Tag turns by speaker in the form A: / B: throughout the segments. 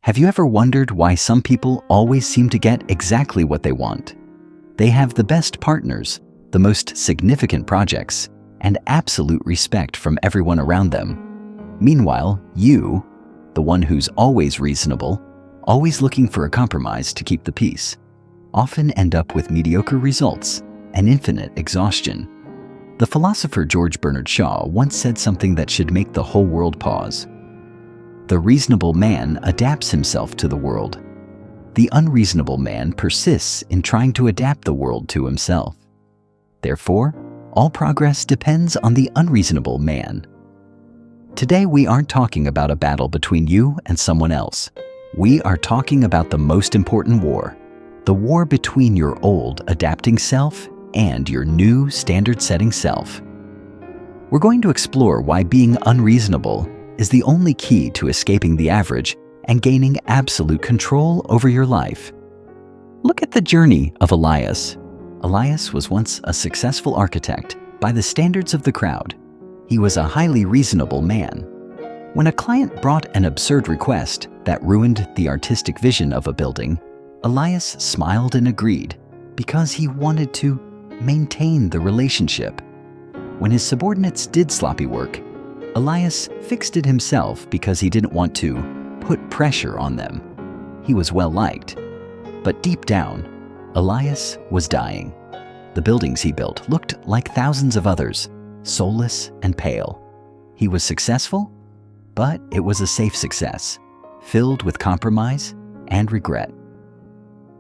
A: Have you ever wondered why some people always seem to get exactly what they want? They have the best partners, the most significant projects, and absolute respect from everyone around them. Meanwhile, you, the one who's always reasonable, always looking for a compromise to keep the peace, often end up with mediocre results and infinite exhaustion. The philosopher George Bernard Shaw once said something that should make the whole world pause. The reasonable man adapts himself to the world. The unreasonable man persists in trying to adapt the world to himself. Therefore, all progress depends on the unreasonable man. Today, we aren't talking about a battle between you and someone else. We are talking about the most important war, the war between your old adapting self and your new standard-setting self. We're going to explore why being unreasonable is the only key to escaping the average and gaining absolute control over your life. Look at the journey of Elias. Elias was once a successful architect by the standards of the crowd. He was a highly reasonable man. When a client brought an absurd request that ruined the artistic vision of a building, Elias smiled and agreed because he wanted to maintain the relationship. When his subordinates did sloppy work, Elias fixed it himself because he didn't want to put pressure on them. He was well liked, but deep down, Elias was dying. The buildings he built looked like thousands of others, soulless and pale. He was successful, but it was a safe success, filled with compromise and regret.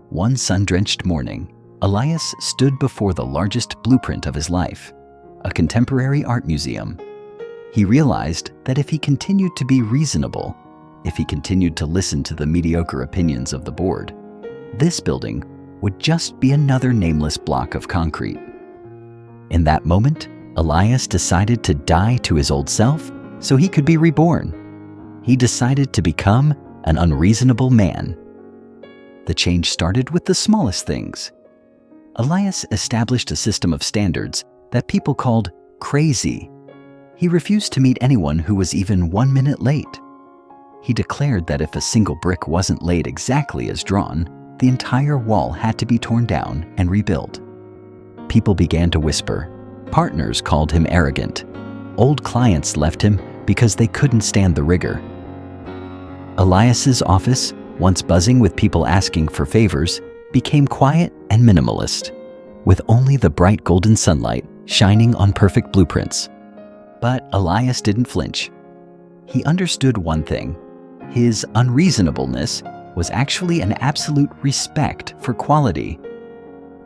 A: One sun-drenched morning, Elias stood before the largest blueprint of his life, a contemporary art museum. He realized that if he continued to be reasonable, if he continued to listen to the mediocre opinions of the board, this building would just be another nameless block of concrete. In that moment, Elias decided to die to his old self so he could be reborn. He decided to become an unreasonable man. The change started with the smallest things. Elias established a system of standards that people called crazy. He refused to meet anyone who was even 1 minute late. He declared that if a single brick wasn't laid exactly as drawn, the entire wall had to be torn down and rebuilt. People began to whisper. Partners called him arrogant. Old clients left him because they couldn't stand the rigor. Elias's office, once buzzing with people asking for favors, became quiet and minimalist, with only the bright golden sunlight shining on perfect blueprints. But Elias didn't flinch. He understood one thing. His unreasonableness was actually an absolute respect for quality.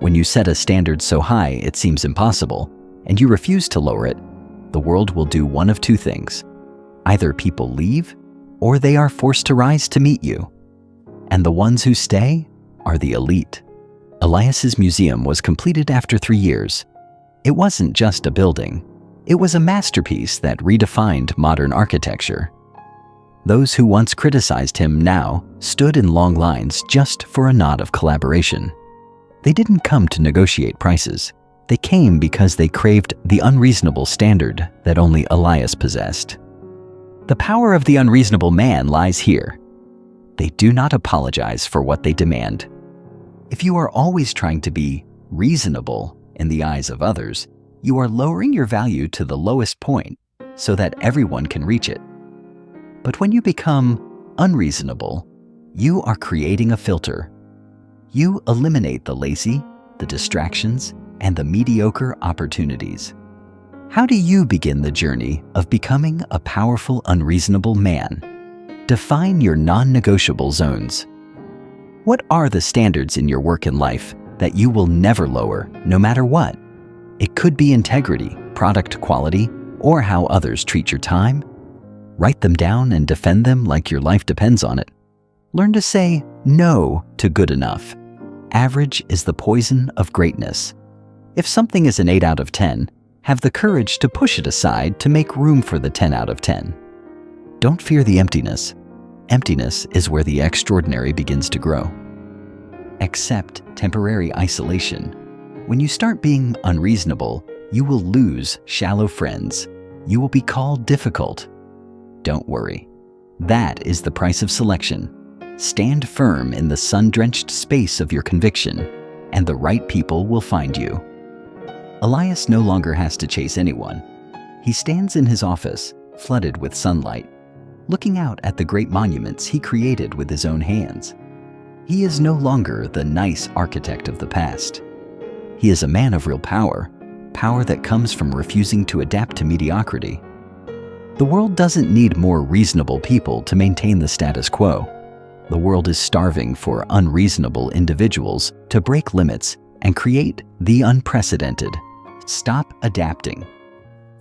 A: When you set a standard so high it seems impossible, and you refuse to lower it, the world will do one of two things. Either people leave, or they are forced to rise to meet you. And the ones who stay are the elite. Elias's museum was completed after 3 years. It wasn't just a building. It was a masterpiece that redefined modern architecture. Those who once criticized him now stood in long lines just for a nod of collaboration. They didn't come to negotiate prices. They came because they craved the unreasonable standard that only Elias possessed. The power of the unreasonable man lies here. They do not apologize for what they demand. If you are always trying to be reasonable in the eyes of others, you are lowering your value to the lowest point so that everyone can reach it. But when you become unreasonable, you are creating a filter. You eliminate the lazy, the distractions, and the mediocre opportunities. How do you begin the journey of becoming a powerful, unreasonable man? Define your non-negotiable zones. What are the standards in your work and life that you will never lower, no matter what? It could be integrity, product quality, or how others treat your time. Write them down and defend them like your life depends on it. Learn to say no to good enough. Average is the poison of greatness. If something is an 8 out of 10, have the courage to push it aside to make room for the 10 out of 10. Don't fear the emptiness. Emptiness is where the extraordinary begins to grow. Accept temporary isolation. When you start being unreasonable, you will lose shallow friends. You will be called difficult. Don't worry. That is the price of selection. Stand firm in the sun-drenched space of your conviction, and the right people will find you. Elias no longer has to chase anyone. He stands in his office, flooded with sunlight, looking out at the great monuments he created with his own hands. He is no longer the nice architect of the past. He is a man of real power, power that comes from refusing to adapt to mediocrity. The world doesn't need more reasonable people to maintain the status quo. The world is starving for unreasonable individuals to break limits and create the unprecedented. Stop adapting.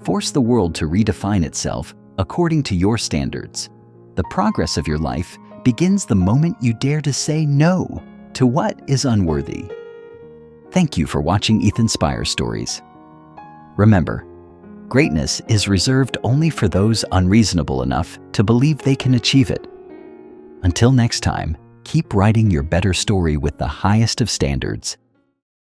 A: Force the world to redefine itself according to your standards. The progress of your life begins the moment you dare to say no to what is unworthy. Thank you for watching ElevenLabs Stories. Remember, greatness is reserved only for those unreasonable enough to believe they can achieve it. Until next time, keep writing your better story with the highest of standards.